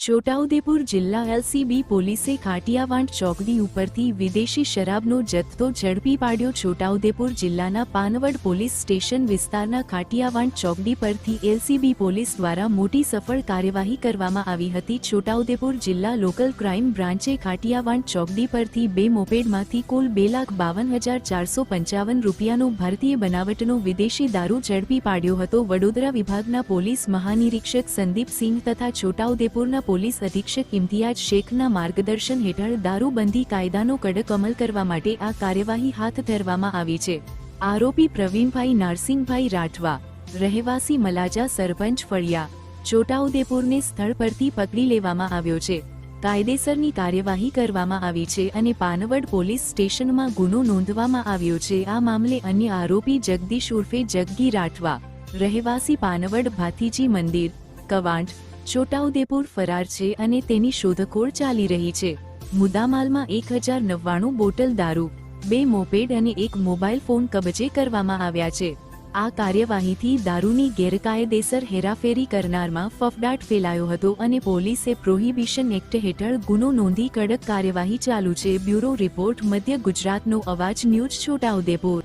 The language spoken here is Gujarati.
છોટાઉદેપુર જિલ્લા એલસીબી પોલીસે કાટિયાવાડ ચોકડી ઉપરથી વિદેશી શરાબનો જથ્થો ઝડપી પાડ્યો। છોટાઉદેપુર જિલ્લાના પાનવડ પોલીસ સ્ટેશન વિસ્તારના કાટિયાવાડ ચોકડી પરથી એલસીબી પોલીસ દ્વારા મોટી સફળ કાર્યવાહી કરવામાં આવી હતી। છોટાઉદેપુર જિલ્લા લોકલ ક્રાઇમ બ્રાન્ચે કાટિયાવાડ ચોકડી પરથી 2 મોપેડમાંથી કુલ 2,52,455 રૂપિયાનો ભારતીય બનાવટનો વિદેશી દારૂ ઝડપી પાડ્યો હતો। વડોદરા વિભાગના પોલીસ મહાનિરીક્ષક સંદીપસિંહ તથા છોટાઉદેપુરના પોલીસ અધિક્ષક ઇમ્તિયાજ શેખના માર્ગદર્શન હેઠળ દારૂબંધી કાયદાનો કડક અમલ કરવા માટે આ કાર્યવાહી હાથ ધરવામાં આવી છે। આરોપી પ્રવીણભાઈ નારસિંહભાઈ રાઠવા, રહેવાસી મલાજા, સરપંચ ફળિયા, છોટાઉદેપુરને સ્થળ પરથી પકડી લેવામાં આવ્યો છે। કાયદેસરની કાર્યવાહી કરવામાં આવી છે અને પાનવડ પોલીસ સ્ટેશનમાં ગુનો નોંધવામાં આવ્યો છે। આ મામલે અન્ય આરોપી જગદીશ ઉર્ફે જગ્ગી રાઠવા, રહેવાસી પાનવડ ભાથીજી મંદિર, કવાંટ, છોટાઉદેપુર ફરાર છે અને તેની શોધખોળ ચાલી રહી છે। મુદ્દામાલમાં 1099 બોટલ દારૂ, 2 મોપેડ અને 1 મોબાઈલ ફોન કબજે કરવામાં આવ્યા છે। આ કાર્યવાહીથી દારૂની ગેરકાયદેસર હેરાફેરી કરનારમાં ફફડાટ ફેલાયો હતો અને પોલીસે પ્રોહિબિશન એક્ટ હેઠળ ગુનો નોંધી કડક કાર્યવાહી ચાલુ છે। બ્યુરો રિપોર્ટ, મધ્ય ગુજરાતનો અવાજ ન્યૂઝ, છોટાઉદેપુર।